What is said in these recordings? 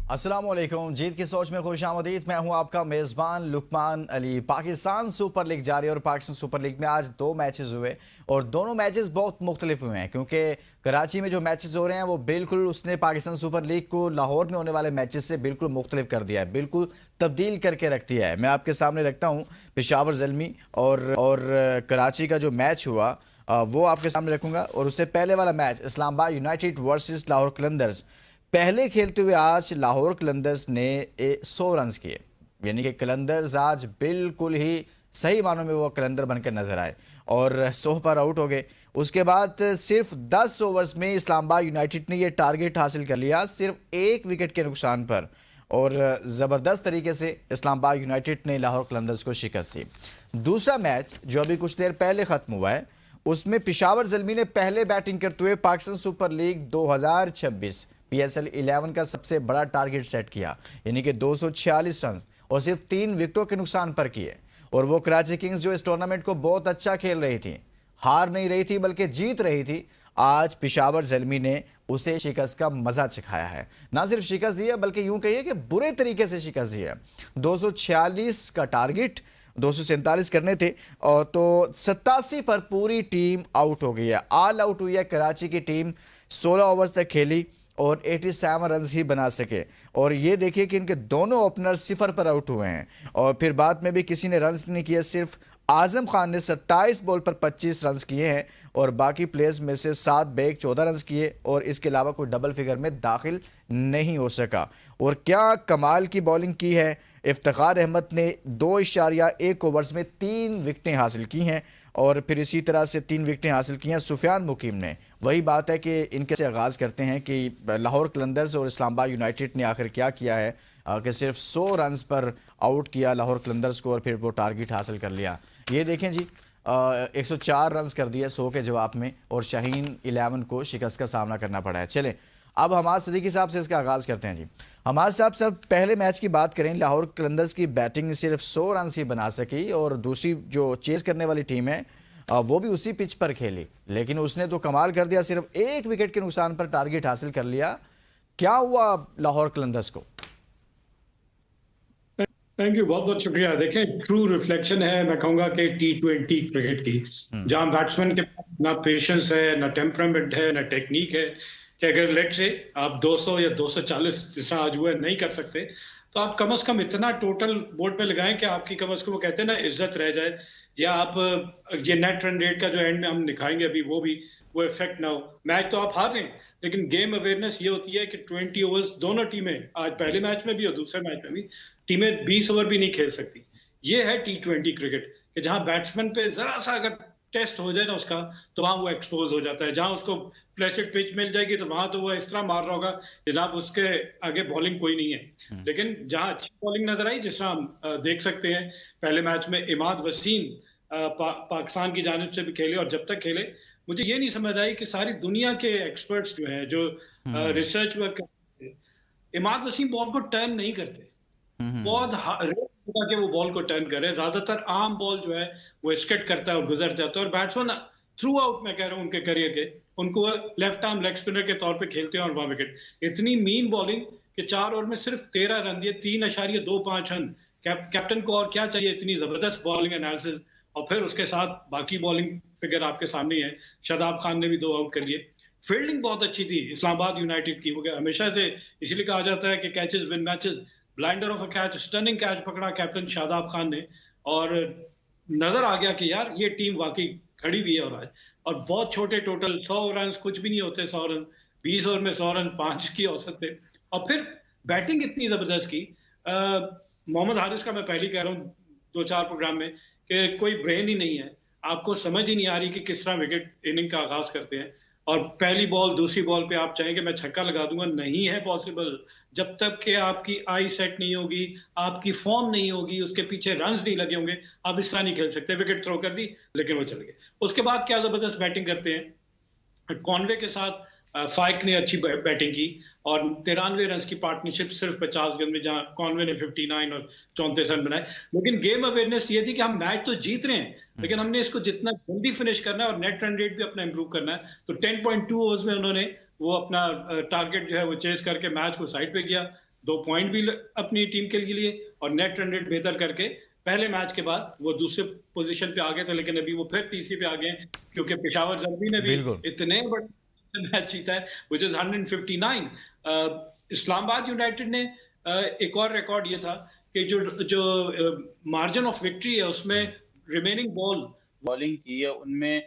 अस्सलामुअलैकुम। जीत की सोच में खुशामदीद। मैं हूं आपका मेज़बान लुकमान अली। पाकिस्तान सुपर लीग जारी और पाकिस्तान सुपर लीग में आज दो मैचेस हुए और दोनों मैचेस बहुत मुख्तलिफ हुए हैं क्योंकि कराची में जो मैचेस हो रहे हैं वो बिल्कुल उसने पाकिस्तान सुपर लीग को लाहौर में होने वाले मैचेस से बिल्कुल मुख्तलिफ कर दिया है, बिल्कुल तब्दील करके रख दिया है। मैं आपके सामने रखता हूँ पेशावर ज़ल्मी और कराची का जो मैच हुआ वो आपके सामने रखूंगा। और उससे पहले वाला match Islamabad United versus Lahore Qalandars. पहले खेलते हुए आज लाहौर कलंदर्स ने 100 रन किए, यानी कि कलंदर्स आज बिल्कुल ही सही मानों में वो कलंदर बनकर नजर आए और 100 पर आउट हो गए। उसके बाद सिर्फ 10 ओवर्स में इस्लामाबाद यूनाइटेड ने ये टारगेट हासिल कर लिया, सिर्फ एक विकेट के नुकसान पर, और ज़बरदस्त तरीके से इस्लामाबाद यूनाइटेड ने लाहौर कलंदर्स को शिकस्त दी। दूसरा मैच जो अभी कुछ देर पहले ख़त्म हुआ है उसमें पेशावर ज़ल्मी ने पहले बैटिंग करते हुए पाकिस्तान सुपर लीग 2026 PSL 11 का सबसे बड़ा टारगेट सेट किया, यानी कि 246 रन और सिर्फ 3 विकेटों के नुकसान पर किए। और वो कराची किंग्स जो इस टूर्नामेंट को बहुत अच्छा खेल रही थी, हार नहीं रही थी बल्कि जीत रही थी, आज पेशावर ज़ल्मी ने उसे शिकस्त का मजा चखाया है। ना सिर्फ शिकस्त दी है बल्कि यूं कहिए कि बुरे तरीके से शिकस्त दी है। 246 का टारगेट 247 करने थे और तो 87 पर पूरी टीम आउट हो गई है, ऑल आउट हुई है कराची की टीम। 16 ओवर्स तक खेली और 87 रन ही बना सके। और ये देखिए कि इनके दोनों ओपनर 0 पर आउट हुए हैं और फिर बाद में भी किसी ने रन नहीं किए। सिर्फ आजम खान ने 27 बॉल पर 25 रन किए हैं और बाकी प्लेयर्स में से 7 बैग 14 रन किए और इसके अलावा कोई डबल फिगर में दाखिल नहीं हो सका। और क्या कमाल की बॉलिंग की है। इफ्तिखार अहमद ने 2.1 ओवर्स में 3 विकेटें हासिल की हैं और फिर इसी तरह से 3 विकेटें हासिल की हैं सुफियान मुकीम ने। वही बात है कि इनके से आगाज़ करते हैं कि लाहौर कलंदर्स और इस्लामाबाद यूनाइटेड ने आखिर क्या किया है कि सिर्फ 100 रन पर आउट किया लाहौर कलंदर्स को और फिर वो टारगेट हासिल कर लिया। ये देखें जी, 104 रन कर दिए 100 के जवाब में और शाहीन 11 को शिकस्त का सामना करना पड़ा है। चलें अब हमाद सदीकी साहब से इसका आगाज़ करते हैं जी। हमाद साहब, सब पहले मैच की बात करें, लाहौर कलंदर्स की बैटिंग सिर्फ 100 रन ही बना सकी और दूसरी जो चेस करने वाली टीम है वो भी उसी पिच पर खेली, लेकिन उसने तो कमाल कर दिया, सिर्फ एक विकेट के नुकसान पर टारगेट हासिल कर लिया। क्या हुआ लाहौर कलंदर्स को? थैंक यू, बहुत बहुत शुक्रिया। देखें, ट्रू रिफ्लेक्शन है, मैं कहूंगा कि T20 क्रिकेट की, जहां बैट्समैन के पास ना पेशेंस है, ना टेम्परामेंट है, ना टेक्निक है, कि अगर लेट से आप 200 या 240 जिस आज हुआ नहीं कर सकते तो आप कम से कम इतना टोटल बोर्ड पे लगाएं कि आपकी कम से कम, वो कहते हैं ना, इज्जत रह जाए। या आप ये नेट रन रेट का जो एंड में हम दिखाएंगे अभी, वो इफेक्ट ना हो। मैच तो आप हार रहे हैं लेकिन गेम अवेयरनेस ये होती है कि 20 ओवर्स दोनों टीमें, आज पहले मैच में भी और दूसरे मैच में भी, टीमें 20 ओवर भी नहीं खेल सकती। ये है T20 क्रिकेट, कि जहां बैट्समैन पे जरा सा अगर टेस्ट हो जाए ना उसका, तो वहां वो एक्सपोज हो जाता है। जहां उसको प्लेसिड पिच मिल जाएगी तो वहां तो वो इस तरह मार रहा होगा जनाब, उसके आगे बॉलिंग कोई नहीं है। लेकिन जहां अच्छी बॉलिंग नजर आई, जिस तरह हम देख सकते हैं पहले मैच में इमाद वसीम पाकिस्तान की जानिब से भी खेले, और जब तक खेले मुझे ये नहीं समझ आई कि सारी दुनिया के एक्सपर्ट्स जो हैं, जो रिसर्च वर्क करते हैं, इमाद वसीम बॉल को टर्न नहीं करते। बहुत रेयर होता कि वो बॉल को टर्न करे। ज्यादातर आम बॉल जो है वो स्किट करता है और गुजर जाता है। और बैट्समैन थ्रू आउट, मैं कह रहा हूँ उनके करियर के, उनको लेफ्ट आर्म लेग स्पिनर के तौर पे खेलते हैं और 1 विकेट। इतनी मीन बॉलिंग कि 4 ओवर में सिर्फ 13 रन दिए, 3.25 रन। कैप्टन को और क्या चाहिए, इतनी जबरदस्त बॉलिंग एनालिसिस। और फिर उसके साथ बाकी बॉलिंग फिगर आपके सामने ही है। शादाब खान ने भी 2 आउट कर लिए। फील्डिंग बहुत अच्छी थी इस्लामाबाद यूनाइटेड की। वो हमेशा से इसीलिए कहा जाता है कि catches win matches. Blinder of a catch, stunning catch पकड़ा कैप्टन शादाब खान ने, और नजर आ गया कि यार ये टीम वाकई खड़ी हुई है। और बहुत छोटे टोटल 100 रन कुछ भी नहीं होते। 100 रन 20 ओवर में 100 रन 5 की औसत पे। और फिर बैटिंग इतनी जबरदस्त की। मोहम्मद हारिस का मैं पहले कह रहा हूँ 2-4 प्रोग्राम में, कि कोई ब्रेन ही नहीं है, आपको समझ ही नहीं आ रही कि किस तरह विकेट इनिंग का आगाज करते हैं। और पहली बॉल दूसरी बॉल पे आप चाहेंगे मैं छक्का लगा दूंगा, नहीं है पॉसिबल। जब तक कि आपकी आई सेट नहीं होगी, आपकी फॉर्म नहीं होगी, उसके पीछे रन्स नहीं लगे होंगे, आप इस तरह नहीं खेल सकते। विकेट थ्रो कर दी लेकिन वो चल गए। उसके बाद क्या जबरदस्त बैटिंग करते हैं कॉनवे के साथ। फाइक ने अच्छी बैटिंग की और 93 रन की पार्टनरशिप सिर्फ 50 गेंद में, जहां कॉनवे ने 59 और 34 रन बनाए। लेकिन गेम अवेयरनेस ये थी कि हम मैच तो जीत रहे हैं लेकिन हमने इसको जितना जल्दी फिनिश करना है और नेट रन रेट भी अपना इंप्रूव करना है। तो 10.2 ओवर्स में उन्होंने वो अपना टारगेट जो है वो चेस करके मैच को साइड पे किया। 2 पॉइंट भी अपनी टीम के लिए और नेट रन रेट बेहतर करके पहले मैच के बाद वो दूसरे पोजीशन पे आ गए थे, लेकिन अभी वो फिर तीसरी पे आ गए हैं, क्योंकि पेशावर ज़ल्मी ने भी बिल्कुल। इतने बड़े मैच जीता है, व्हिच इज 159। इस्लामाबाद यूनाइटेड ने एक और रिकॉर्ड ये था कि जो मार्जिन ऑफ विक्ट्री है उसमें रिमेनिंग बॉलिंग की है, उनमें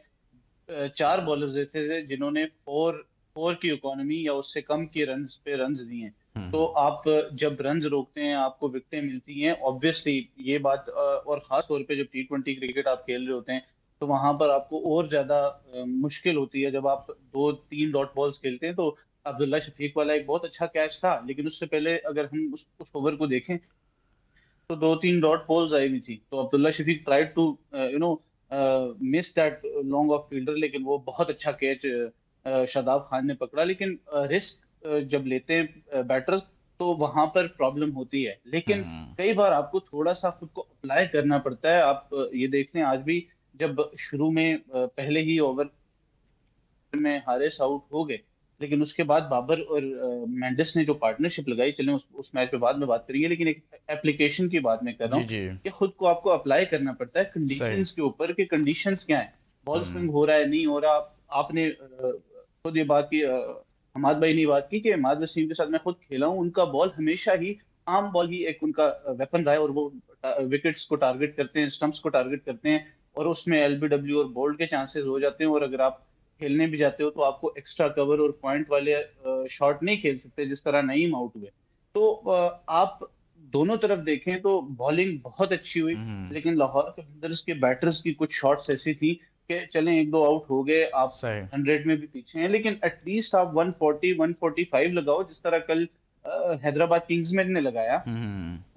4 बॉलर्स ऐसे थे जिन्होंने 4 की इकोनॉमी या उससे कम की रन्स पे रन्स दिए हैं। तो आप जब रन्स रोकते हैं आपको विकेटें मिलती हैं, ऑब्वियसली ये बात, और खास तौर पे जब T20 क्रिकेट आप खेल रहे होते हैं तो वहां पर आपको और ज्यादा मुश्किल होती है। जब आप 2-3 डॉट बॉल्स खेलते हैं, तो अब्दुल्ला शफीक वाला एक बहुत अच्छा कैच था, लेकिन उससे पहले अगर हम उस ओवर को देखें तो 2-3 डॉट बॉल्स आई हुई थी। तो Abdullah Shafique tried to miss that long off fielder, लेकिन वो बहुत अच्छा कैच शादाब खान ने पकड़ा। लेकिन रिस्क जब लेते हैं बैटर्स तो वहां पर प्रॉब्लम होती है, लेकिन कई बार आपको थोड़ा सा खुद को अप्लाई करना पड़ता है। आप ये देख लें, आज भी जब शुरू में पहले ही ओवर में हारिस आउट हो गए, लेकिन उसके बाद बाबर और मेंडिस ने जो पार्टनरशिप लगाई, चलें उस मैच पे बाद में बात करेंगे, लेकिन एक एप्लीकेशन की बात मैं कर रहा जी जी हूँ कि खुद को आपको अप्लाई करना पड़ता है कंडीशंस के ऊपर, कि कंडीशंस क्या है, बॉल स्विंग हो रहा है नहीं हो रहा। आपने खुद ये बात की, हमाद भाई ने बात की कि हमाद वसीम के साथ मैं खुद खेला हूँ, उनका बॉल हमेशा ही आम बॉल ही एक उनका वेपन रहा है, और वो विकेट्स को टारगेट करते हैं, स्टंप्स को टारगेट करते हैं, और उसमें एलबीडब्ल्यू और बोल्ड के चांसेस हो जाते हैं। और अगर आप खेलने भी जाते हो तो आपको एक्स्ट्रा कवर और पॉइंट वाले शॉट नहीं खेल सकते, जिस तरह नईम आउट हुए। तो आप दोनोों तरफ देखें तो बॉलिंग बहुत अच्छी हुई, लेकिन लाहौर कलंदर्स के बैटर्स की कुछ शॉट्स ऐसी थी कि चलें 1-2 आउट हो गए, आप सही 100 में भी पीछे हैं, लेकिन एटलीस्ट आप 140 145 लगाओ, जिस तरह कल हैदराबाद किंग्समैन ने लगाया।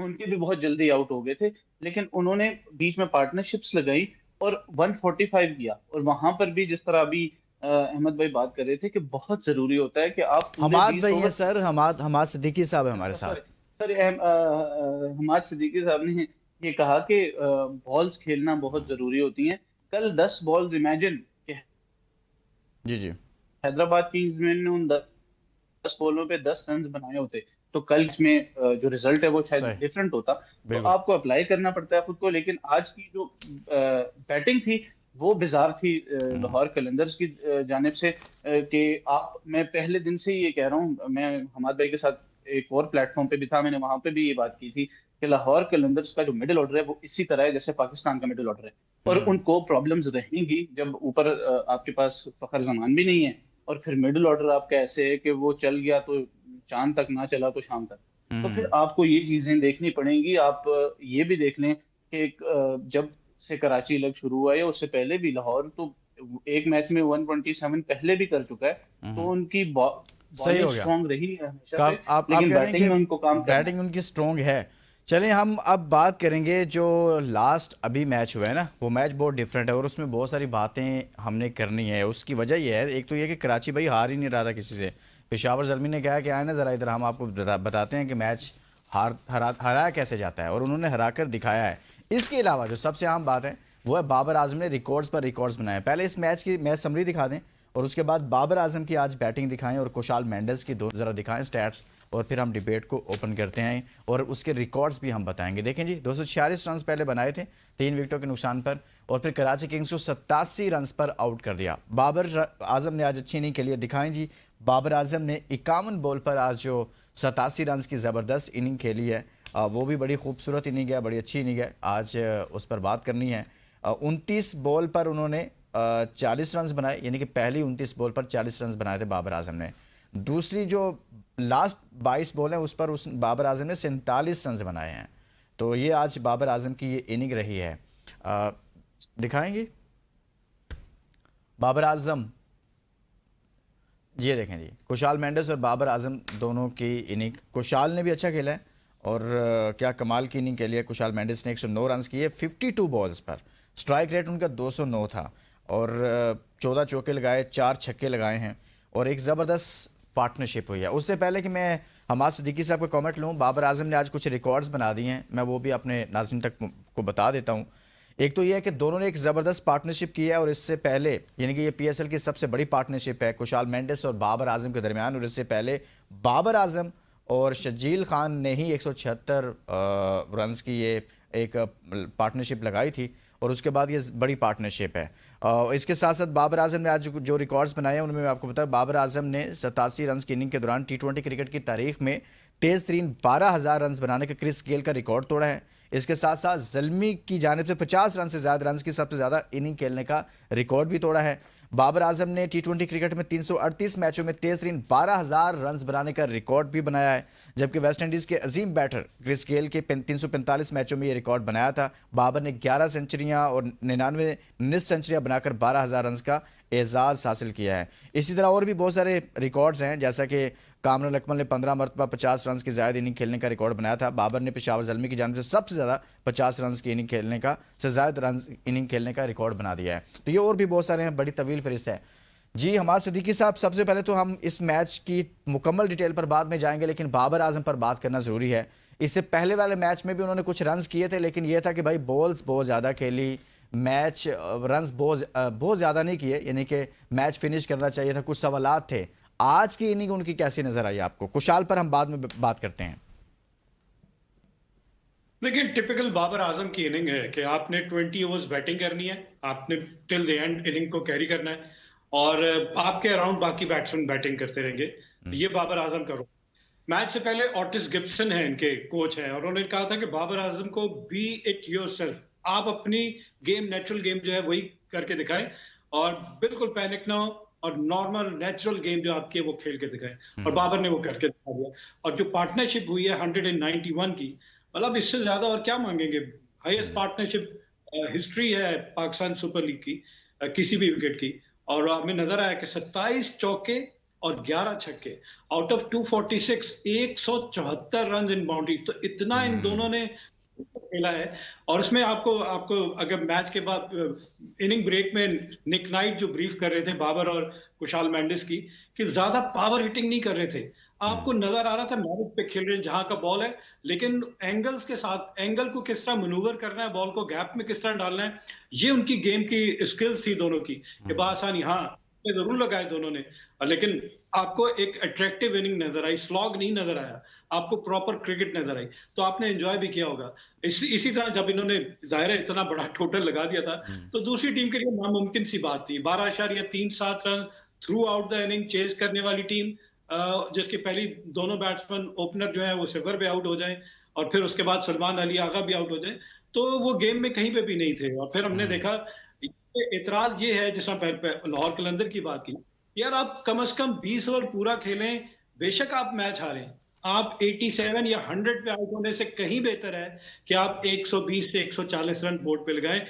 उनके भी बहुत जल्दी आउट हो गए थे, लेकिन उन्होंने बीच में पार्टनरशिप्स लगाई और 145 किया। और वहां पर भी जिस तरह अभी अहमद भाई बात कर रहे थे कि बहुत जरूरी होता है कि आप हमाद भाई हैं सर, हमाद सिद्दीकी साहब है हमारे साथ। सर हमाद सिद्दीकी साहब ने ये कहा कि बॉल्स खेलना बहुत जरूरी होती हैं। कल 10 बॉल्स इमेजिन कि जी जी हैदराबाद किंग्समैन ने उन 10 बॉलों पे 10 रन बनाए होते तो कल इसमें जो रिजल्ट है वो शायद डिफरेंट होता। तो आपको अप्लाई करना पड़ता है खुद को। लेकिन आज की जो बैटिंग थी वो बिजार थी लाहौर कलंदर्स की जानिब से, कि मैं पहले दिन से ही ये कह रहा हूँ, मैं हमाद भाई के साथ एक और प्लेटफॉर्म पे भी था, मैंने वहां पे भी ये बात की थी कि लाहौर कलंदर्स का जो मिडिल ऑर्डर है वो इसी तरह है जैसे पाकिस्तान का मिडिल ऑर्डर है, और उनको प्रॉब्लम्स रहेंगी जब ऊपर आपके पास फखर जमान भी नहीं है, और फिर मिडिल ऑर्डर आपका ऐसे है कि वो चल गया तो चांद तक, ना चला तो शाम तक। तो फिर आपको ये चीजें देखनी पड़ेंगी। आप ये भी देख लें कि जब से कराची लग शुरू हुआ है, उससे पहले भी लाहौर तो एक मैच में 127 पहले भी कर चुका है, तो उनकी बॉलिंग स्ट्रॉन्ग रही है हमेशा से, लेकिन बैटिंग में उनको काम करना है। बैटिंग उनकी स्ट्रॉन्ग है। चलिए हम अब बात करेंगे जो लास्ट अभी मैच हुआ है ना, वो मैच बहुत डिफरेंट है और उसमें बहुत सारी बातें हमने करनी है। उसकी वजह ये है, एक तो ये कि कराची भाई हार ही नहीं रहा था किसी से। पेशावर ज़ल्मी ने कहा कि आए ना ज़रा इधर, हम आपको बताते हैं कि मैच हराया कैसे जाता है, और उन्होंने हरा कर दिखाया है। इसके अलावा जो सबसे आम बात है वो है बाबर आजम ने रिकॉर्ड्स पर रिकॉर्ड्स बनाए। पहले इस मैच की मैच समरी दिखा दें और उसके बाद बाबर आजम की आज बैटिंग दिखाएं और कुशाल मेंडिस की दो ज़रा दिखाएं स्टैट्स, और फिर हम डिबेट को ओपन करते हैं और उसके रिकॉर्ड्स भी हम बताएंगे। देखें जी, 246 रन पहले बनाए थे 3 विकेटों के नुकसान पर, और फिर कराची किंग्स को 87 रन पर आउट कर दिया। बाबर आजम ने आज अच्छी इनिंग के लिए दिखाएं जी। बाबर आजम ने 51 बॉल पर आज जो 87 रन की ज़बरदस्त इनिंग खेली है, वो भी बड़ी खूबसूरत इनिंग है, बड़ी अच्छी इनिंग है। आज उस पर बात करनी है। 29 बॉल पर उन्होंने 40 रन बनाए, यानी कि पहली 29 बॉल पर 40 रन बनाए थे बाबर आजम ने। दूसरी जो लास्ट 22 बॉल हैं उस पर उस बाबर आजम ने 47 रन बनाए हैं। तो ये आज बाबर आजम की ये इनिंग रही है। दिखाएंगे बाबर आजम, ये देखें जी, कुशाल मेंडिस और बाबर आजम दोनों की इनिंग। कुशाल ने भी अच्छा खेला है और क्या कमाल की इनिंग खेली है कुशाल मेंडिस ने। 109 रन किए 52 बॉल्स पर, स्ट्राइक रेट उनका 209 था, और 14 चौके लगाए, 4 छक्के लगाए हैं, और एक ज़बरदस्त पार्टनरशिप हुई है। उससे पहले कि मैं हमाद सिद्दीकी साहब का कमेंट लूँ, बाबर आजम ने आज कुछ रिकॉर्ड्स बना दिए हैं, मैं वो भी अपने नाज़रीन तक को बता देता हूँ। एक तो ये है कि दोनों ने एक ज़बरदस्त पार्टनरशिप की है, और इससे पहले यानी कि ये PSL की सबसे बड़ी पार्टनरशिप है कुशाल मेंडिस और बाबर आजम के दरमियान। और इससे पहले बाबर आजम और शजील खान ने ही 176 रन्स की ये एक पार्टनरशिप लगाई थी और उसके बाद ये बड़ी पार्टनरशिप है। इसके साथ साथ बाबर आजम ने आज जो रिकॉर्ड्स बनाए हैं उनमें मैं आपको बताऊं, बाबर आजम ने 87 रन की इनिंग के दौरान T20 क्रिकेट की तारीख में तेज तरीन 12,000 रन बनाने का क्रिस गेल का रिकॉर्ड तोड़ा है। इसके साथ साथ ज़ल्मी की जानिब से 50 रन से ज़्यादा रन की सबसे ज़्यादा इनिंग खेलने का रिकॉर्ड भी तोड़ा है। बाबर आजम ने T20 क्रिकेट में 338 मैचों में तेज तरीन 12,000 रन बनाने का रिकॉर्ड भी बनाया है, जबकि वेस्ट इंडीज़ के अजीम बैटर क्रिस गेल के 345 मैचों में ये रिकॉर्ड बनाया था। बाबर ने 11 सेंचुरियां और 99 निस सेंचुरियां बनाकर 12,000 रन का एजाज़ हासिल किया है। इसी तरह और भी बहुत सारे रिकॉर्ड्स हैं, जैसा कि कामरुन अकमल ने 15 मरतबा 50 रन की ज़्यादा इनिंग खेलने का रिकॉर्ड बनाया था। बाबर ने पेशावर ज़ल्मी की जानिब से सबसे ज़्यादा 50 रन की इनिंग खेलने का से ज़्यादा रन इनिंग खेलने का रिकॉर्ड बना दिया है। तो ये और भी बहुत सारे हैं, बड़ी तवील फहरिस्त है। जी हमाद सिद्दीकी साहब, सबसे पहले तो हम इस मैच की मुकम्मल डिटेल पर बाद में जाएंगे, लेकिन बाबर आजम पर बात करना ज़रूरी है। इससे पहले वाले मैच में भी उन्होंने कुछ रन्स किए थे, लेकिन यह था कि भाई बॉल्स बहुत ज़्यादा खेली, मैच रन्स बहुत ज़्यादा नहीं किए, यानी कि मैच फिनिश करना चाहिए था, कुछ सवालात थे। आज की इनिंग उनकी कैसी नज़र आई आपको? कुशाल पर हम बाद में बात करते हैं। देखिए, टिपिकल बाबर आजम की इनिंग है कि आपने 20 ओवर्स बैटिंग करनी है, आपने टिल द एंड इनिंग को कैरी करना है और आपके अराउंड बाकी बैट्समैन बैटिंग करते रहेंगे। ये बाबर आजम का रोल। मैच से पहले ऑटिस गिब्सन है, इनके कोच हैं, और उन्होंने कहा था कि बाबर आजम को बी इट योरसेल्फ, आप अपनी गेम, नेचुरल गेम जो है वही करके दिखाएं और बिल्कुल पैनिक ना हो और नॉर्मल नेचुरल गेम जो आपकी है वो खेल के दिखाएं। और बाबर ने वो करके दिखा दिया। और जो पार्टनरशिप हुई है 191 की, मतलब इससे ज्यादा और क्या मांगेंगे? हाईएस्ट पार्टनरशिप हिस्ट्री है पाकिस्तान सुपर लीग की, किसी भी विकेट की। और हमें नजर आया कि 27 चौके और 11 छक्के out of 246, 174 run in boundaries. तो इतना इन दोनों ने खेला है। और उसमें आपको आपको अगर मैच के बाद इनिंग ब्रेक में निक नाइट जो ब्रीफ कर रहे थे बाबर और कुशाल मेंडिस की, कि ज्यादा पावर हिटिंग नहीं कर रहे थे। आपको नजर आ रहा था मेरिट पे खेल रहे हैं जहां का बॉल है, लेकिन एंगल्स के साथ, एंगल को किस तरह मनूवर करना है, बॉल को गैप में किस तरह डालना है, ये उनकी गेम की स्किल्स थी दोनों की। ये बासानी, हाँ जरूर लगाए दोनों ने, लेकिन आपको एक अट्रैक्टिव इनिंग नजर आई, स्लॉग नहीं नजर आया, आपको प्रॉपर क्रिकेट नजर आई, तो आपने एंजॉय भी किया होगा। इसी तरह जब इन्होंने जाहिर है इतना बड़ा टोटल लगा दिया था, तो दूसरी टीम के लिए नामुमकिन सी बात थी। 12.37 run through out the inning chase करने वाली टीम, जिसकी पहली दोनों बैट्समैन ओपनर जो है वो सिल्वर पे आउट हो जाए और फिर उसके बाद सलमान अली आगा भी आउट हो जाए, तो वो गेम में कहीं पे भी नहीं थे। और फिर हमने देखा, एतराज ये है, जिस लाहौर कलंदर की बात की, यार आप कम से कम 20 ओवर पूरा खेलें, बेशक आप मैच हारें, आप 87 या 100 पे आउट होने से कहीं बेहतर है कि आप 120 से 140 रन बोर्ड पे लगाएं।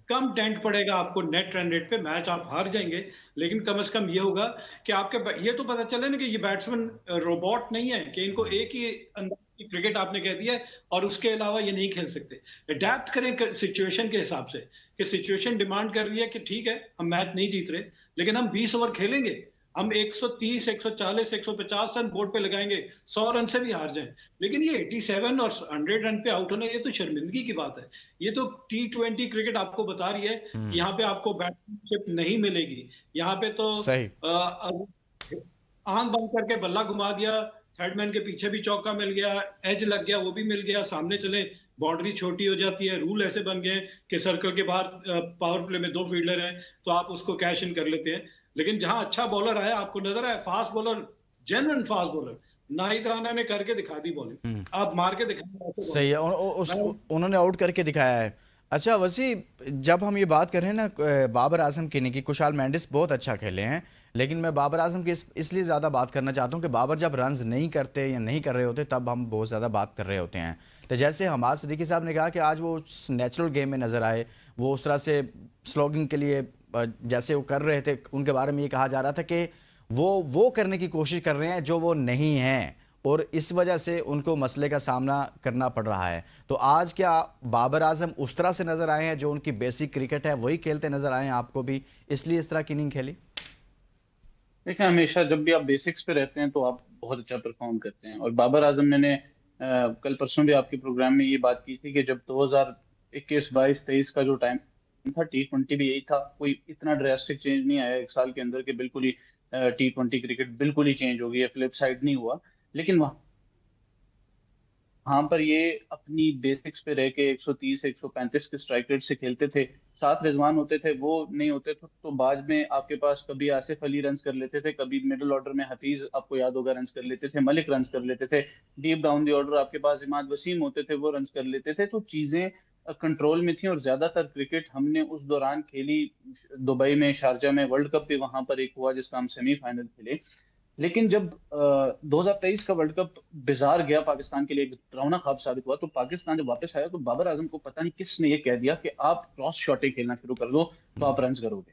कम डेंट पड़ेगा आपको नेट रन रेट पे, मैच आप हार जाएंगे, लेकिन कम से कम ये होगा कि आपके ये तो पता चले ना कि ये बैट्समैन रोबोट नहीं है कि इनको एक ही अंदाज की क्रिकेट आपने कह दिया है और उसके अलावा ये नहीं खेल सकते। अडेप्ट करें सिचुएशन के हिसाब से, कि सिचुएशन डिमांड कर रही है कि ठीक है हम मैच नहीं जीत रहे, लेकिन हम 20 ओवर खेलेंगे, हम 130, 140, 150 रन बोर्ड पे लगाएंगे, 100 रन से भी हार जाएं, लेकिन ये 87 और 100 रन पे आउट होना, ये तो शर्मिंदगी की बात है। ये तो T20 क्रिकेट आपको बता रही है कि यहाँ पे आपको बैट्समैनशिप नहीं मिलेगी। यहाँ पे तो आंख बंद करके बल्ला घुमा दिया, थर्डमैन के पीछे भी चौका मिल गया, एज लग गया, वो भी मिल गया, सामने चले बाउंड्री छोटी हो जाती है। रूल ऐसे बन गए कि सर्कल के बाहर पावर प्ले में 2 फील्डर हैं तो आप उसको कैश इन कर लेते हैं। लेकिन जहां अच्छा बॉलर आया, आपको नजर आया, fast bowler, genuine fast bowler, Nahid Rana ने करके दिखा दी बॉलिंग, आप मार के दिखाएंगे। सही है, उन्होंने आउट करके दिखाया है। अच्छा वसी, जब हम ये बात कर रहे हैं ना बाबर आजम की, नहीं कि कुशाल मेंडिस बहुत अच्छा खेले हैं, लेकिन मैं बाबर आजम की इसलिए ज़्यादा बात करना चाहता हूँ कि बाबर जब रन्स नहीं करते या नहीं कर रहे होते तब हम बहुत ज़्यादा बात कर रहे होते हैं। तो जैसे हमाद सिद्दीकी साहब ने कहा कि आज वो नेचुरल गेम में नज़र आए, वो उस तरह से स्लोगिंग के लिए जैसे वो कर रहे थे, उनके बारे में ये कहा जा रहा था कि वो करने की कोशिश कर रहे हैं जो वो नहीं हैं, और इस वजह से उनको मसले का सामना करना पड़ रहा है। तो आज क्या बाबर आजम उस तरह से नज़र आए हैं, जो उनकी बेसिक क्रिकेट है वही खेलते नज़र आए हैं आपको भी, इसलिए इस तरह की इनिंग खेली? देखिए, हमेशा जब भी आप बेसिक्स पे रहते हैं तो आप बहुत अच्छा परफॉर्म करते हैं। और बाबर आजम ने कल परसों भी आपके प्रोग्राम में ये बात की थी कि जब 2021, 22, 23 का जो टाइम था, T20 भी यही था, कोई इतना ड्रास्टिक चेंज नहीं आया एक साल के अंदर कि बिल्कुल ही T20 क्रिकेट बिल्कुल ही चेंज हो गई है, फ्लिप साइड नहीं हुआ। लेकिन वहाँ वहां पर ये अपनी बेसिक्स पे रह के 130 135 के स्ट्राइक रेट से खेलते थे। साथ रिजवान होते थे, वो नहीं होते तो बाद में आपके पास कभी आसिफ अली रन्स कर लेते थे, कभी मिडिल ऑर्डर में हफीज आपको याद होगा रन्स कर लेते थे, मलिक रन्स कर लेते थे, डीप डाउन द ऑर्डर आपके पास इमाद वसीम होते थे, वो रन्स कर लेते थे। तो चीजें कंट्रोल में थी और ज्यादातर क्रिकेट हमने उस दौरान खेली। दुबई में, शारजा में वर्ल्ड कप भी वहां पर एक हुआ जिसका हम सेमीफाइनल खेले। लेकिन जब 2023 का वर्ल्ड कप बिजार गया पाकिस्तान के लिए, एक डरावना ख्वाब साबित हुआ, तो पाकिस्तान जब वापस आया तो बाबर आजम को पता नहीं किसने ये कह दिया कि आप क्रॉस शॉटें खेलना शुरू कर दो तो आप रन करोगे।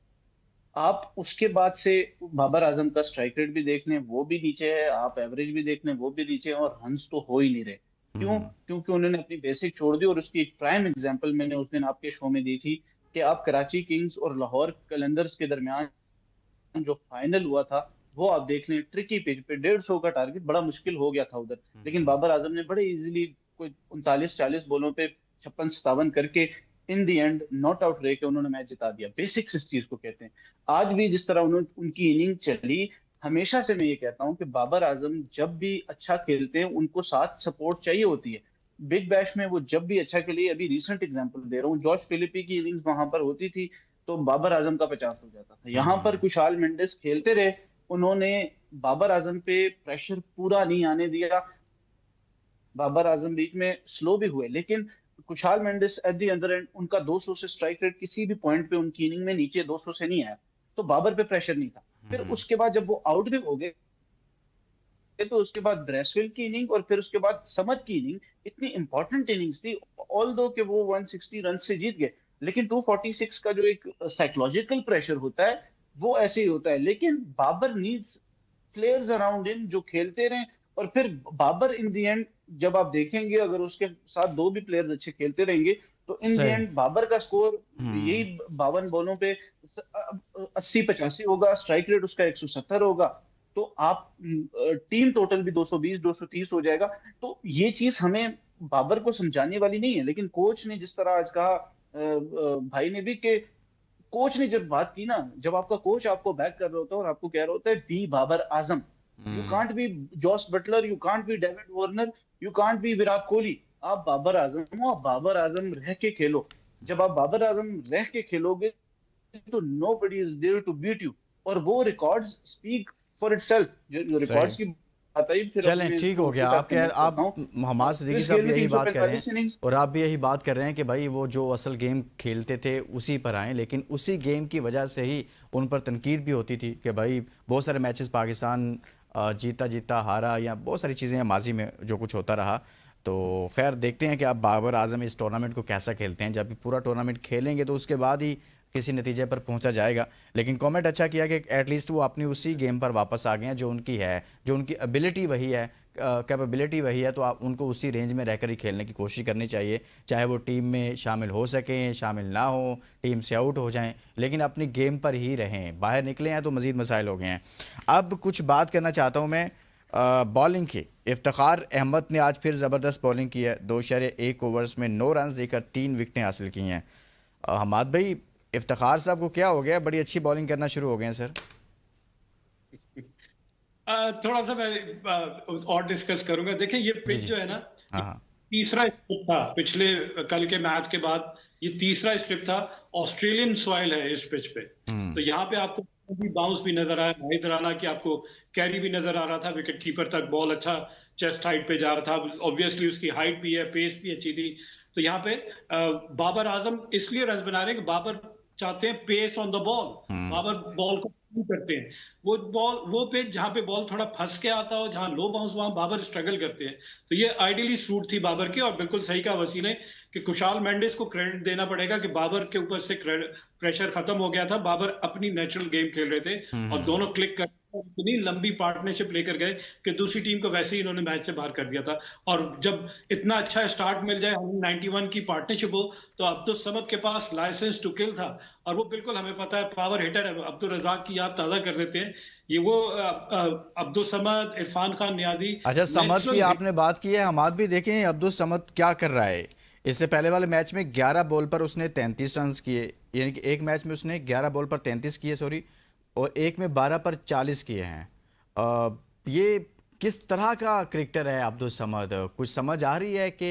आप उसके बाद से बाबर आजम का स्ट्राइक रेट भी देख लें, वो भी नीचे है, आप एवरेज भी देख लें, वो भी नीचे है, और रन्स तो हो ही नहीं रहे। क्यों? क्योंकि उन्होंने अपनी बेसिक छोड़ दी। और उसकी एक प्राइम एग्जांपल मैंने उस दिन आपके शो में दी थी कि आप कराची किंग्स और लाहौर कलंदर्स के दरमियान जो फाइनल हुआ था, वो आप देख लें, ट्रिकी पिच पे 150 का टारगेट बड़ा मुश्किल हो गया था उधर, लेकिन बाबर आजम ने बड़े इजीली कोई 39-40 बॉलों पे 56-57 करके इन दी एंड नॉट आउट रह के उन्होंने मैच जिता दिया। बेसिक्स इस चीज को कहते हैं। आज भी जिस तरह उन्होंने उनकी इनिंग चली, हमेशा से मैं ये कहता हूं कि बाबर आजम जब भी अच्छा खेलते हैं उनको साथ सपोर्ट चाहिए होती है। बिग बैश में वो जब भी अच्छा खेले, अभी रिसेंट एग्जांपल दे रहा हूँ, जॉर्ज फिलिपी की इनिंग्स वहां पर होती थी तो बाबर आजम का 50 हो जाता था। यहाँ पर कुशाल मेंडिस खेलते रहे, उन्होंने बाबर आजम पे प्रेशर पूरा नहीं आने दिया। बाबर आजम बीच में स्लो भी हुए, लेकिन Kusal Mendis at the other end उनका 200 से स्ट्राइक रेट किसी भी पॉइंट पे उनकी इनिंग में नीचे 200 से नहीं आया, तो बाबर पे प्रेशर नहीं था। फिर उसके बाद जब वो आउट भी हो गए तो उसके बाद ब्रेसवेल की इनिंग और फिर उसके बाद समद की इनिंग इतनी इंपॉर्टेंट इनिंग्स थी। ऑल दो कि वो 160 रन से जीत गए, लेकिन 246 का जो एक साइकोलॉजिकल प्रेशर होता है वो ऐसे ही होता है। लेकिन Babar needs players around in जो खेलते रहे। और फिर बाबर इन दी एंड जब आप देखेंगे, अगर उसके साथ दो भी प्लेयर्स अच्छे खेलते रहेंगे तो इन दी सही। एंड बाबर का स्कोर यही 52 बॉलों पे 80-85 होगा, स्ट्राइक रेट उसका 170 होगा, तो आप टीम टोटल भी 220 230 हो जाएगा। तो ये चीज हमें बाबर को समझाने वाली नहीं है। लेकिन कोच ने जिस तरह आज कहा, भाई ने भी, कि कोच ने जब बात की ना, जब आपका कोच आपको बैक कर रहा होता है और आपको कह रहा होता है be Babar Azam, you can't be Jos Buttler, you can't be David Warner, you can't be Virat Kohli, आप बाबर आजम हो, आप बाबर आजम रह के खेलो। जब आप बाबर आजम रह के खेलोगे तो nobody is there to beat you. और वो रिकॉर्ड्स स्पीक फॉर इटसेल्फ। जो रिकॉर्ड्स सही। की बात आई, फिर चलें, मैं ठीक इसको हो उसके गया। साथ आप कह कनेक्ट करता आप हूँ। हमाद सिद्दीकी क्रिस साहब गेल भी ने यही बात कर रहे 345 हैं इनिंग्स। और आप भी यही बात कर रहे हैं कि भाई वो जो असल गेम खेलते थे उसी पर आए, लेकिन उसी गेम की वजह से ही उन पर तनकीद भी होती थी कि भाई बहुत सारे मैचेस पाकिस्तान जीता जीता हारा, या बहुत सारी चीज़ें माजी में जो कुछ होता रहा। तो खैर देखते हैं कि आप बाबर आजम इस टूर्नामेंट को कैसा खेलते हैं। जब पूरा टूर्नामेंट खेलेंगे तो उसके बाद ही किसी नतीजे पर पहुंचा जाएगा। लेकिन कमेंट अच्छा किया कि एटलीस्ट वो अपनी उसी गेम पर वापस आ गए हैं जो उनकी है, जो उनकी एबिलिटी वही है, कैपेबिलिटी वही है, तो आप उनको उसी रेंज में रहकर ही खेलने की कोशिश करनी चाहिए। चाहे वो टीम में शामिल हो सकें, शामिल ना हो, टीम से आउट हो जाएं, लेकिन अपनी गेम पर ही रहें। बाहर निकले हैं तो मज़ीद मसाइल हो गए हैं। अब कुछ बात करना चाहता हूँ मैं बॉलिंग की। इफ्तिखार अहमद ने आज फिर ज़बरदस्त बॉलिंग की है। 2.1 ओवर्स में 9 रन देकर 3 विकेटें हासिल की हैं। हमाद भाई, इफ्तिखार साहब को क्या हो गया? बड़ी अच्छी बॉलिंग करना शुरू हो गए हैं सर। थोड़ा सा मैं और डिस्कस करूंगा। देखिए ये जी पिच जी। जो है ना, हाँ तीसरा स्ट्रिप था पिछले कल के मैच के बाद, ये तीसरा स्ट्रिप था। ऑस्ट्रेलियन सॉइल है इस पिच पे, तो यहाँ पे आपको भी बाउंस भी नजर आया, नाहिद राना की आपको कैरी भी नजर आ रहा था, विकेट कीपर तक बॉल अच्छा चेस्ट हाइट पे जा रहा था। ऑब्वियसली उसकी हाइट भी है, पेस भी अच्छी थी। तो यहाँ पे बाबर आजम इसलिए रन बना रहे हैं कि बाबर चाहते हैं pace on the ball. Babar ball को करते हैं, वो पिच जहां पे बॉल थोड़ा फंस के आता हो, जहां लो बाउंस, वहां बाबर स्ट्रगल करते हैं। तो ये आइडियली सूट थी बाबर की। और बिल्कुल सही कहा वसी ने कि कुशाल मेंडिस को क्रेडिट देना पड़ेगा कि बाबर के ऊपर से प्रेशर खत्म हो गया था। बाबर अपनी नेचुरल गेम खेल रहे थे और दोनों क्लिक कर इतनी लंबी पार्टनरशिप लेकर गए कि दूसरी टीम को वैसे ही इन्होंने मैच से बाहर कर दिया था। और जब इतना अच्छा स्टार्ट मिल जाए, 191 की पार्टनरशिप हो, तो अब्दुल समद के पास लाइसेंस टू किल था। और वो बिल्कुल हमें पता है पावर हिटर है। अब्दुल रजाक की याद ताज़ा कर देते हैं, ये वो अब्दुल समद, इरफान खान नियाजी। अच्छा, समद की आपने बात की है। हमाद भी देखें अब्दुल समद क्या कर रहा है। इससे पहले वाले मैच में 11 बॉल पर उसने 33 रन किए, यानी कि एक मैच में उसने 11 बॉल पर 33 किए, सॉरी, और एक में 12 पर 40 किए हैं। ये किस तरह का क्रिकेटर है अब्दुल समद? कुछ समझ आ रही है कि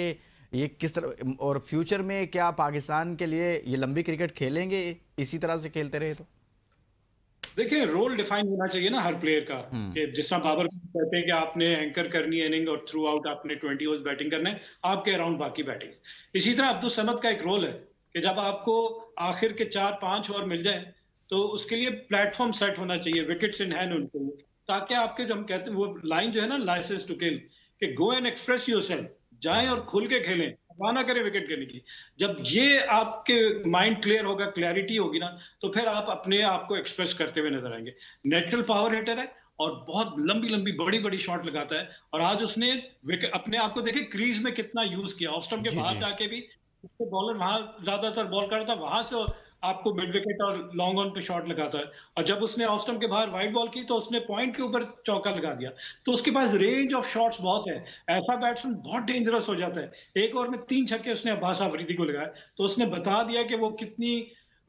ये किस तरह, और फ्यूचर में क्या पाकिस्तान के लिए ये लंबी क्रिकेट खेलेंगे इसी तरह से खेलते रहे तो? देखिए, रोल डिफाइन होना चाहिए ना हर प्लेयर का, कि जिस तरह बाबर कहते हैं कि आपने एंकर करनी है इनिंग और थ्रू आउट आपने 20 ओवर्स बैटिंग करना है, आपके अराउंड बाकी बैटिंग। इसी तरह अब्दुल समद का एक रोल है कि जब आपको आखिर के 4-5 ओवर मिल जाए तो उसके लिए प्लेटफॉर्म सेट होना चाहिए, विकेट्स इन हैंड उनको, ताकि आपके जो हम कहते हैं वो लाइन जो है ना, लाइसेंस टू किल, कि गो एंड एक्सप्रेस योरसेल्फ, जाएं और खुल के खेलें, परवाह ना करें विकेट गिरने की। जब ये आपके माइंड क्लियर होगा, क्लैरिटी होगी ना, तो फिर आप अपने आप को एक्सप्रेस करते हुए नजर आएंगे। नेचुरल पावर हिटर है और बहुत लंबी लंबी बड़ी बड़ी शॉट लगाता है, और आज उसने अपने आप को देखे क्रीज में कितना यूज किया, ऑफ स्टंप के जी बाहर जी। जाके भी बॉलर वहां ज्यादातर बॉल करता, वहां से आपको मिड विकेट और लॉन्ग ऑन पे शॉट लगाता है। और जब उसने ऑफ स्टंप के बाहर वाइड बॉल की तो उसने पॉइंट के ऊपर चौका लगा दिया। तो उसके पास रेंज ऑफ शॉट्स बहुत है। ऐसा बैट्समैन बहुत डेंजरस हो जाता है। एक ओवर में 3 छक्के उसने अब्बास अफरीदी को लगाए, तो उसने बता दिया कि वो कितनी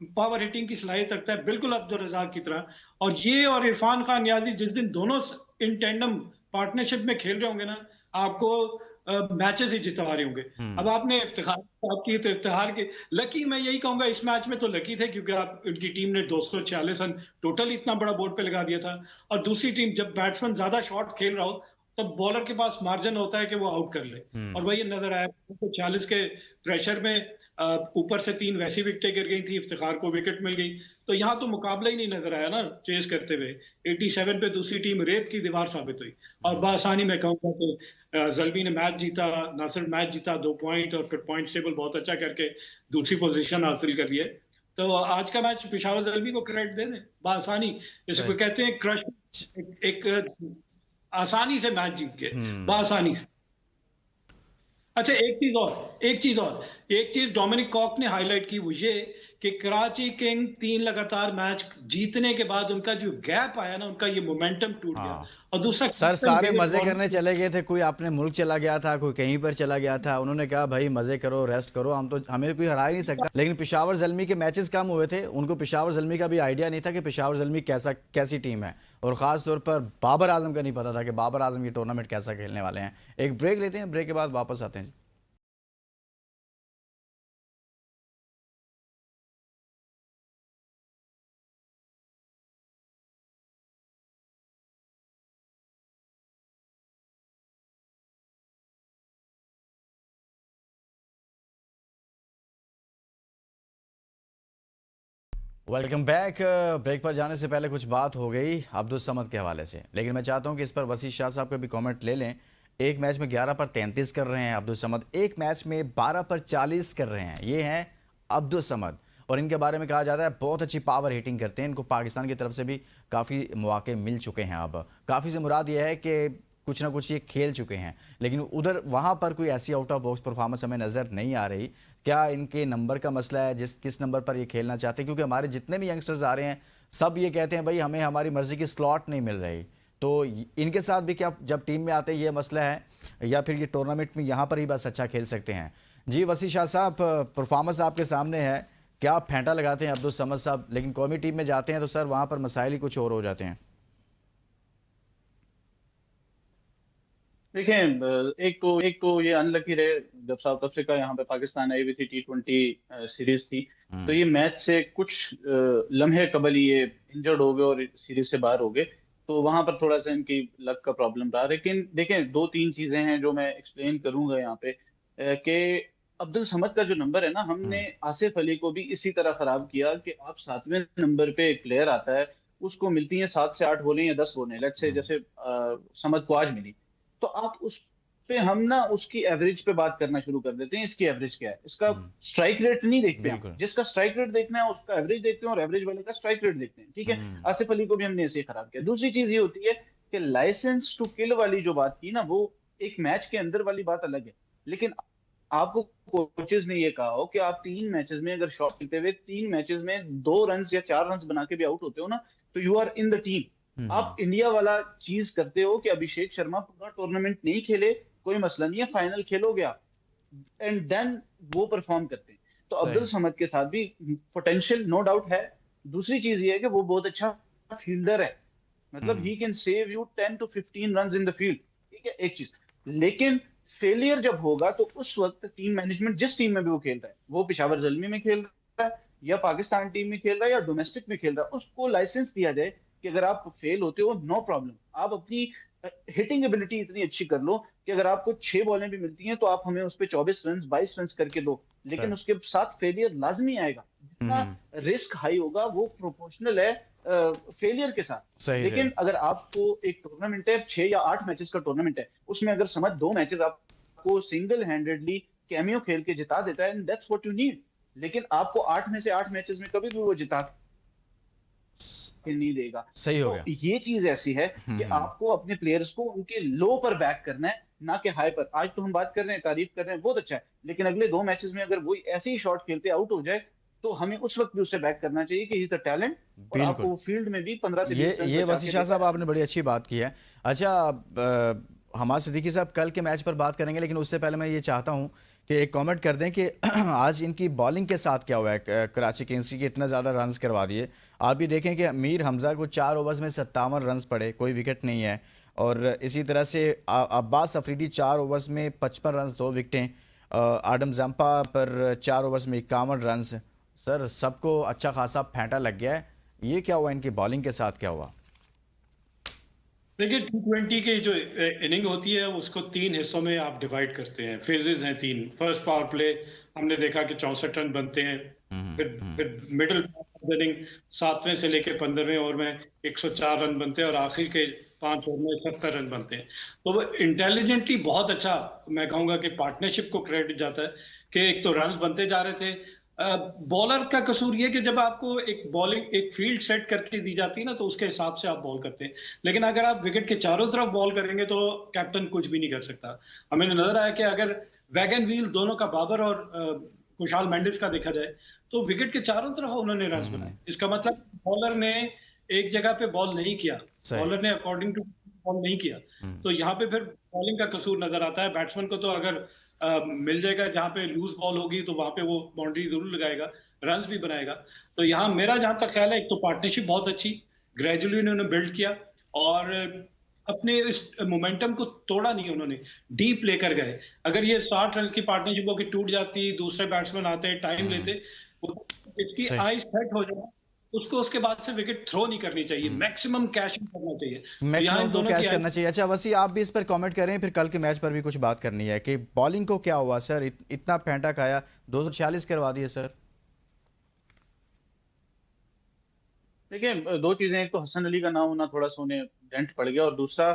पावर हिटिंग की सलाहियत रखता है, बिल्कुल अब्दुल रजाक की तरह। और ये और इरफान खान नियाजी जिस दिन दोनों इन टेंडम पार्टनरशिप में खेल रहे होंगे ना, आपको मैचेस ही जितवा रहे होंगे। अब आपने इफ्तिखार बात की तो इफ्तिखार की, लकी मैं यही कहूंगा इस मैच में तो लकी थे, क्योंकि आप उनकी टीम ने 246 रन टोटल इतना बड़ा बोर्ड पे लगा दिया था। और दूसरी टीम जब बैट्समैन ज्यादा शॉट खेल रहा हो तब बॉलर के पास मार्जिन होता है कि वो आउट कर ले, और वही नजर आया। 46 के प्रेशर में ऊपर से 3 वैसी विकेटें गिर गई थी, इफ्तिखार को विकेट मिल गई, तो यहाँ तो मुकाबला ही नहीं नजर आया ना चेस करते हुए। 87 पे दूसरी टीम रेत की दीवार साबित हुई, और बासानी मैं कहूंगा कि जल्बी ने मैच जीता, नासिर मैच जीता 2 पॉइंट, और फिर पॉइंट टेबल बहुत अच्छा करके दूसरी पोजीशन हासिल कर ली है। तो आज का मैच पेशावर जल्बी को क्रेडिट दे दें, बासानी, जिसको सही। कहते हैं क्रश, एक आसानी से मैच जीत गए, बासानी से। अच्छा, एक चीज डोमिनिक कॉक ने हाईलाइट की, वो ये कि कराची किंग 3 लगातार मैच जीतने के बाद उनका जो गैप आया ना, उनका ये मोमेंटम टूट गया। हाँ और दूसरा सर, सारे मजे और करने चले गए थे, कोई अपने मुल्क चला गया था, कोई कहीं पर चला गया था, उन्होंने कहा भाई मजे करो, रेस्ट करो, हम तो, हमें कोई हरा ही नहीं सकता। लेकिन पेशावर ज़ल्मी के मैचेस कम हुए थे, उनको पेशावर ज़ल्मी का भी आइडिया नहीं था कि पेशावर ज़ल्मी कैसी टीम है, और ख़ास तौर पर बाबर आजम का नहीं पता था कि बाबर आजम ये टूर्नामेंट कैसा खेलने वाले हैं। एक ब्रेक लेते हैं, ब्रेक के बाद वापस आते हैं। Welcome back. ब्रेक पर जाने से पहले कुछ बात हो गई अब्दुल समद के हवाले से, लेकिन मैं चाहता हूं कि इस पर वसी शाह साहब का भी कमेंट ले लें। एक मैच में 11 पर 33 कर रहे हैं अब्दुल समद, एक मैच में 12 पर 40 कर रहे हैं। ये हैं अब्दुल समद, और इनके बारे में कहा जाता है बहुत अच्छी पावर हिटिंग करते हैं। इनको पाकिस्तान की तरफ से भी काफ़ी मौके मिल चुके हैं। अब काफ़ी से मुराद ये है कि कुछ ना कुछ ये खेल चुके हैं, लेकिन उधर वहाँ पर कोई ऐसी आउट ऑफ बॉक्स परफॉर्मेंस हमें नज़र नहीं आ रही। क्या इनके नंबर का मसला है, किस नंबर पर ये खेलना चाहते हैं? क्योंकि हमारे जितने भी यंगस्टर्स आ रहे हैं सब ये कहते हैं भाई हमें हमारी मर्जी की स्लॉट नहीं मिल रही। तो इनके साथ भी क्या जब टीम में आते हैं ये मसला है, या फिर ये टूर्नामेंट में यहाँ पर ही बस अच्छा खेल सकते हैं? जी वसी शाह साहब, परफॉर्मेंस आपके सामने है, क्या फेंटा लगाते हैं अब्दुल समद साहब, लेकिन कौमी टीम में जाते हैं तो सर वहाँ पर मसाइल ही कुछ और हो जाते हैं। देखें, एक तो ये अनलकी रहे, जब साउथ अफ्रीका यहाँ पे पाकिस्तान आई हुई थी, T20 सीरीज थी, तो ये मैच से कुछ लम्हे कबल ही ये इंजर्ड हो गए और सीरीज से बाहर हो गए। तो वहां पर थोड़ा सा इनकी लक का प्रॉब्लम रहा। लेकिन देखें, 2-3 चीजें हैं जो मैं एक्सप्लेन करूंगा यहाँ पे, कि अब्दुल समद का जो नंबर है ना, हमने आसिफ अली को भी इसी तरह खराब किया कि आप 7वें नंबर पे एक प्लेयर आता है, उसको मिलती है 7 से 8 बॉलें या 10 बॉलें, लेट्स से जैसे समद को आज मिली, तो आप उस पे हम ना उसकी एवरेज पे बात करना शुरू कर देते हैं। इसकी एवरेज क्या है, इसका स्ट्राइक रेट नहीं देखते हम, बिल्कुल। जिसका स्ट्राइक रेट देखना है उसका एवरेज देखते हैं, और एवरेज वाले का स्ट्राइक रेट देखते हैं। ठीक है, आसिफ अली को भी हमने ऐसे ही खराब किया। दूसरी चीज ये होती है कि लाइसेंस टू किल वाली जो बात की ना, वो एक मैच के अंदर वाली बात अलग है, लेकिन आपको कोचेस ने ये कहा हो कि आप 3 मैचेस में अगर शॉट खेलते हुए 3 मैचेस में 2 रन या 4 रन बना के भी आउट होते हो ना, तो you are in the team. आप इंडिया वाला चीज करते हो कि अभिषेक शर्मा पूरा टूर्नामेंट नहीं खेले, कोई मसला नहीं है, फाइनल खेलोगे आप, एंड देन वो परफॉर्म करते हैं। तो अब्दुल समद के साथ भी पोटेंशियल नो डाउट है। दूसरी चीज ये है कि वो बहुत अच्छा फील्डर है, मतलब he can save you 10 to 15 run in the field. ठीक है, एक चीज। लेकिन फेलियर जब होगा तो उस वक्त टीम मैनेजमेंट, जिस टीम में भी वो खेल रहा है, वो पेशावर ज़ल्मी में खेल रहा है या पाकिस्तान टीम में खेल रहा है या डोमेस्टिक में खेल रहा है, उसको लाइसेंस दिया जाए कि अगर आप फेल होते हो, नो प्रॉब्लम, आप अपनी हिटिंग एबिलिटी इतनी अच्छी कर लो कि अगर आपको 6 बॉलें भी मिलती हैं तो आप हमें उस पर 24 रन 22 रन करके दो, लेकिन सही। उसके साथ फेलियर लाजमी आएगा। जितना हम्म। रिस्क हाई होगा वो प्रोपोर्शनल है फेलियर के साथ। सही लेकिन सही। अगर आपको एक टूर्नामेंट है, 6 या 8 मैचेस का टूर्नामेंट है, उसमें अगर समझ 2 मैचेस आपको सिंगल हैंडेडली कैमियो खेल के जिता देता है, दैट्स व्हाट यू नीड। लेकिन आपको 8 में से 8 मैचेस में कभी भी वो जिता के नहीं देगा। सही हो तो गया। ये चीज ऐसी है कि आपको अपने प्लेयर्स को उनके लो पर बैक करना है, ना कि हाई पर। आज तो हम बात कर रहे हैं, तारीफ कर रहे हैं, बहुत अच्छा है, लेकिन अगले 2 मैचेस में अगर वो ऐसे ही शॉट खेलते आउट हो जाए तो हमें उस वक्त भी उसे बैक करना चाहिए कि ही इज अ टैलेंट, और आपको बिल्कुल। वो फील्ड में भी 15 से ये 20 रन ये बचा वसी के शाह देता साहब है। आपने बड़ी अच्छी बात की है। अच्छा, हमाद सिद्दीकी साहब कल के मैच पर बात करेंगे, लेकिन उससे पहले मैं ये चाहता हूँ कि एक कमेंट कर दें कि आज इनकी बॉलिंग के साथ क्या हुआ है। कराची किंग्स की इतना ज़्यादा रन्स करवा दिए। आप भी देखें कि मीर हमज़ा को 4 ओवर्स में 57 रन्स पड़े, कोई विकेट नहीं है। और इसी तरह से अब्बास अफरीदी 4 ओवर्स में 55 रन्स, 2 विकेटें। आडम जंपा पर 4 ओवर्स में 51 रन्स। सर, सबको अच्छा खासा फेंटा लग गया है। ये क्या हुआ, इनकी बॉलिंग के साथ क्या हुआ? देखिए, T20 की जो इनिंग होती है उसको 3 हिस्सों में आप डिवाइड करते हैं। फेजेस हैं 3। फर्स्ट पावर प्ले हमने देखा कि 64 रन बनते हैं। फिर मिडिल इनिंग 7वें से लेकर 15वें ओवर में 104 रन बनते हैं और आखिर के 5 ओवर में 70 रन बनते हैं। तो वो इंटेलिजेंटली बहुत अच्छा, मैं कहूंगा कि पार्टनरशिप को क्रेडिट जाता है कि एक तो रन बनते जा रहे थे। बॉलर का कसूर ये कि जब आपको एक बॉलिंग, एक फील्ड सेट करके दी जाती है ना, तो उसके हिसाब से आप बॉल करते हैं। लेकिन अगर आप विकेट के चारों तरफ बॉल करेंगे तो कैप्टन कुछ भी नहीं कर सकता। हमें नजर आया कि अगर वैगन व्हील दोनों का, बाबर और कुशाल मेंडिस का देखा जाए, तो विकेट के चारों तरफ उन्होंने रन बनाए। इसका मतलब बॉलर ने एक जगह पे बॉल नहीं किया, सही। बॉलर ने अकॉर्डिंग टू बॉल नहीं किया। तो यहाँ पे फिर बॉलिंग का कसूर नजर आता है। बैट्समैन को तो अगर मिल जाएगा जहां पे लूज बॉल होगी तो वहां पे वो बाउंड्री जरूर लगाएगा, रन्स भी बनाएगा। तो यहाँ मेरा जहां तक ख्याल है, एक तो पार्टनरशिप बहुत अच्छी ग्रेजुअली उन्होंने बिल्ड किया और अपने इस मोमेंटम को तोड़ा नहीं उन्होंने, डीप लेकर गए। अगर ये 60 रन की पार्टनरशिप होकर टूट जाती, दूसरे बैट्समैन आते, टाइम लेते, इसकी सही। आई सेट हो जाए, उसको उसके बाद से विकेट थ्रो नहीं करनी चाहिए, मैक्सिमम कैशिंग करना चाहिए। तो यहाँ मैक्सिमम इन उसको दोनों की कैच आई। करना चाहिए। अच्छा वसी, आप भी इस पर कमेंट करें, फिर कल के मैच पर भी कुछ बात करनी है कि बॉलिंग को क्या हुआ सर, इतना फेंटा खाया, 246 करवा दिए सर। देखिए, 2 चीजें, एक तो हसन अली का ना होना थोड़ा सा उन्हें डेंट पड़ गया, और दूसरा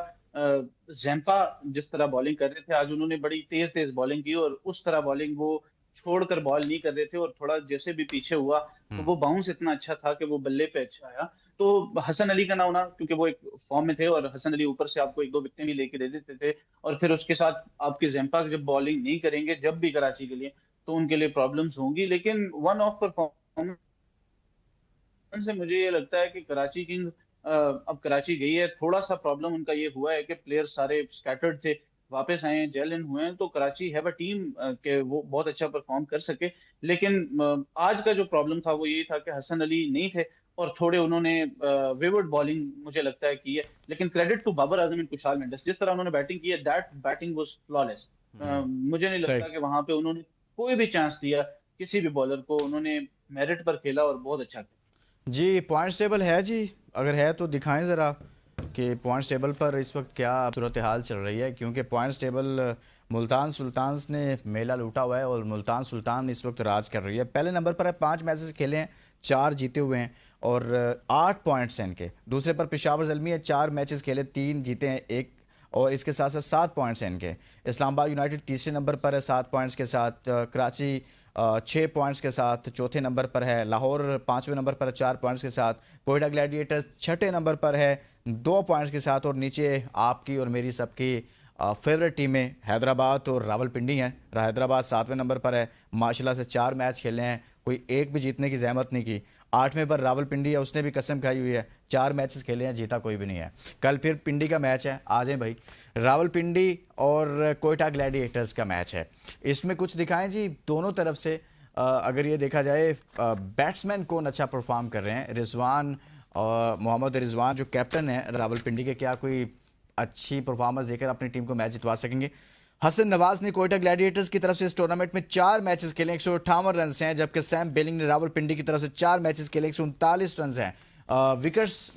जैम्पा जिस तरह बॉलिंग कर रहे थे आज, उन्होंने बड़ी तेज तेज बॉलिंग की, और उस तरह बॉलिंग वो छोड़कर बॉल नहीं कर रहे थे, और थोड़ा जैसे भी पीछे हुआ तो वो बाउंस इतना अच्छा था कि वो बल्ले पे अच्छा आया। तो हसन अली का ना होना, क्योंकि वो एक फॉर्म में थे, और हसन अली ऊपर से आपको 1-2 विकेटें भी लेके दे देते थे, और फिर उसके साथ आपके जैम्पा जब बॉलिंग नहीं करेंगे जब भी कराची के लिए, तो उनके लिए प्रॉब्लम्स होंगी। लेकिन वन ऑफ परफॉर्मेंस से मुझे ये लगता है कि कराची किंग्स अब कराची गई है, थोड़ा सा प्रॉब्लम उनका ये हुआ है कि प्लेयर्स सारे स्कैटर्ड थे, वापस आए हैं, जेल इन हुए हैं, तो कराची हैव अ टीम के वो बहुत अच्छा परफॉर्म कर सके। लेकिन आज का जो प्रॉब्लम था वो ये था कि हसन अली नहीं थे, और थोड़े उन्होंने वेवर्ड बॉलिंग मुझे लगता है की है। लेकिन credit to Babar Azam and Kusal Mendis, जिस तरह उन्होंने बैटिंग की है, दैट बैटिंग वाज फ्लॉलेस। मुझे नहीं सही। लगता कि वहां पे उन्होंने कोई भी चांस दिया किसी भी बॉलर को, उन्होंने मेरिट पर खेला और बहुत अच्छा किया। जी, पॉइंट्स टेबल है जी, अगर है तो दिखाएं ज़रा कि पॉइंट्स टेबल पर इस वक्त क्या सूरत हाल चल रही है। क्योंकि पॉइंट्स टेबल मुल्तान सुल्तान्स ने मेला लूटा हुआ है और मुल्तान सुल्तान इस वक्त राज कर रही है। पहले नंबर पर है, 5 मैचेस खेले हैं, 4 जीते हुए हैं और 8 पॉइंट्स हैं इनके। दूसरे पर पेशावर ज़ल्मी है, 4 मैचेस खेले, 3 जीते हैं, 1, और इसके साथ साथ 7 पॉइंट्स हैं इनके। इस्लामाबाद यूनाइटेड तीसरे नंबर पर है 7 पॉइंट्स के साथ। कराची 6 पॉइंट्स के साथ चौथे नंबर पर है। लाहौर 5वें नंबर पर 4 पॉइंट्स के साथ। कोयटा ग्लैडिएटर्स 6ठे नंबर पर है 2 पॉइंट्स के साथ। और नीचे आपकी और मेरी सबकी फेवरेट टीमें हैदराबाद और रावलपिंडी हैं। हैदराबाद 7वें नंबर पर है, माशाल्लाह से 4 मैच खेले हैं, कोई एक भी जीतने की जहमत नहीं की। 8वें पर रावलपिंडी है, उसने भी कसम खाई हुई है, 4 मैचेस खेले हैं, जीता कोई भी नहीं है। कल फिर पिंडी का मैच है, आ जाएं भाई। रावलपिंडी और कोयटा ग्लैडिएटर्स का मैच है। इसमें कुछ दिखाएं जी दोनों तरफ से। अगर ये देखा जाए बैट्समैन कौन अच्छा परफॉर्म कर रहे हैं। रिजवान, मोहम्मद रिजवान जो कैप्टन है रावलपिंडी के, क्या कोई अच्छी परफॉर्मेंस देकर अपनी टीम को मैच जितवा सकेंगे। हसन नवाज ने कोयटा ग्लैडिएटर्स की तरफ से इस टूर्नामेंट में 4 मैचेस खेले, 158 रन हैं, जबकि सैम बेलिंग ने रावलपिंडी की तरफ से 4 मैचेस खेले, 139 रन हैं। विकेट्स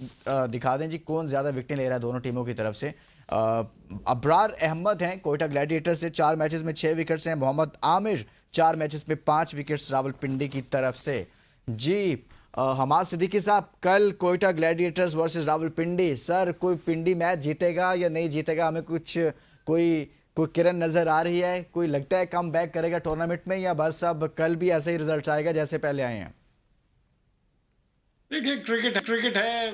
दिखा दें जी, कौन ज़्यादा विकेटें ले रहा है दोनों टीमों की तरफ से। अबरार अहमद हैं कोयटा ग्लैडिएटर्स से, 4 मैचेस में 6 विकेट्स हैं। मोहम्मद आमिर 4 मैचेस में 5 विकेट्स रावलपिंडी की तरफ से। जी हमाद सिद्दीकी साहब, कल Quetta Gladiators versus Rawalpindi, sir कोई पिंडी मैच जीतेगा या नहीं जीतेगा? हमें कोई किरण नजर आ रही है? कोई लगता है कम बैक करेगा टूर्नामेंट में, या बस अब कल भी ऐसे ही रिजल्ट आएगा जैसे पहले आए हैं? देखिए, क्रिकेट है,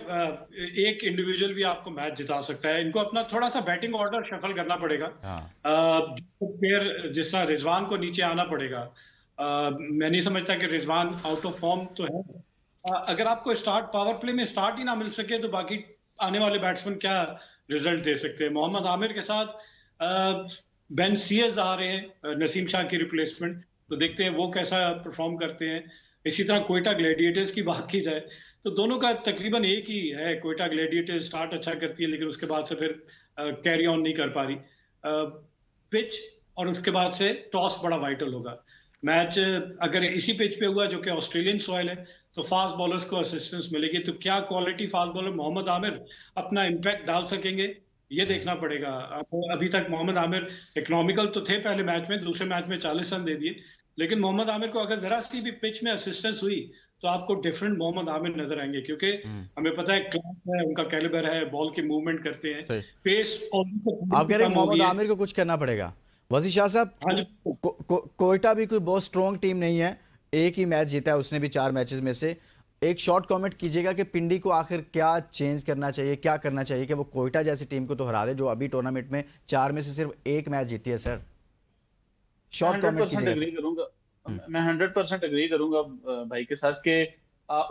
एक इंडिविजुअल भी आपको मैच जिता सकता है। इनको अपना थोड़ा सा बैटिंग ऑर्डर शफल करना पड़ेगा। फिर जिस तरह रिजवान को नीचे आना पड़ेगा। मैं नहीं समझता कि रिजवान आउट ऑफ फॉर्म तो है। अगर आपको स्टार्ट पावर प्ले में स्टार्ट ही ना मिल सके तो बाकी आने वाले बैट्समैन क्या रिजल्ट दे सकते हैं। मोहम्मद आमिर के साथ बेन सीयर्स आ रहे हैं, नसीम शाह की रिप्लेसमेंट, तो देखते हैं वो कैसा परफॉर्म करते हैं। इसी तरह कोयटा ग्लैडिएटर्स की बात की जाए तो दोनों का तकरीबन एक ही है। कोयटा ग्लैडिएटर्स स्टार्ट अच्छा करती है, लेकिन उसके बाद से फिर कैरी ऑन नहीं कर पा रही। पिच और उसके बाद से टॉस बड़ा वाइटल होगा। मैच अगर इसी पिच पे हुआ जो कि ऑस्ट्रेलियन सॉइल है, तो फास्ट बॉलर्स को असिस्टेंस मिलेगी। तो क्या quality fast bowler Mohammad Amir अपना इम्पैक्ट डाल सकेंगे, ये देखना पड़ेगा। अभी तक मोहम्मद आमिर इकोनॉमिकल तो थे पहले मैच में, दूसरे मैच में 40 रन दे दिए, लेकिन मोहम्मद आमिर को अगर जरा सी भी पिच में असिस्टेंस हुई तो आपको डिफरेंट मोहम्मद आमिर नजर आएंगे, क्योंकि हमें पता है क्लास है, उनका कैलिबर है, बॉल की मूवमेंट करते हैं, पेस। आप कह रहे हैं मोहम्मद आमिर को कुछ करना पड़ेगा? वजीर शाह साहब, कोयटा भी कोई बहुत स्ट्रॉन्ग टीम नहीं है, एक ही मैच जीता है उसने भी 4 मैचेस में से। एक शॉर्ट कमेंट कीजिएगा कि पिंडी को आखिर क्या चेंज करना चाहिए, क्या करना चाहिए कि वो कोयटा जैसी टीम को तो हरा दे जो अभी टूर्नामेंट में 4 में से सिर्फ 1 मैच जीती है। सर शॉर्ट कमेंट कीजिएगा। मैं 100% एग्री करूंगा भाई के साथ कि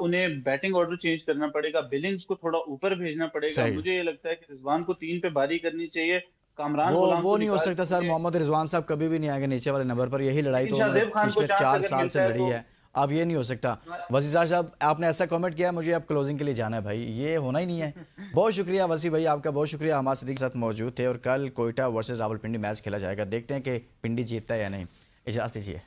उन्हें बैटिंग ऑर्डर चेंज करना पड़ेगा, बिलिंग्स को थोड़ा ऊपर भेजना पड़ेगा। मुझे ये लगता है कि रिजवान को 3 पे बारी करनी चाहिए। कामरान वो नहीं हो सकता सर। मोहम्मद रिजवान साहब कभी भी नहीं आएंगे नीचे वाले नंबर पर। यही लड़ाई तो पिछले 4 साल से लड़ी है, अब ये नहीं हो सकता। वसीर साहब, आपने ऐसा कमेंट किया, मुझे अब क्लोजिंग के लिए जाना है भाई, ये होना ही नहीं है। बहुत शुक्रिया वसी भाई, आपका बहुत शुक्रिया। हमारे सिद्दीकी के साथ मौजूद थे। और कल कोयटा वर्सेस रावलपिंडी मैच खेला जाएगा, देखते हैं कि पिंडी जीतता है या नहीं। इजाज़त दीजिए।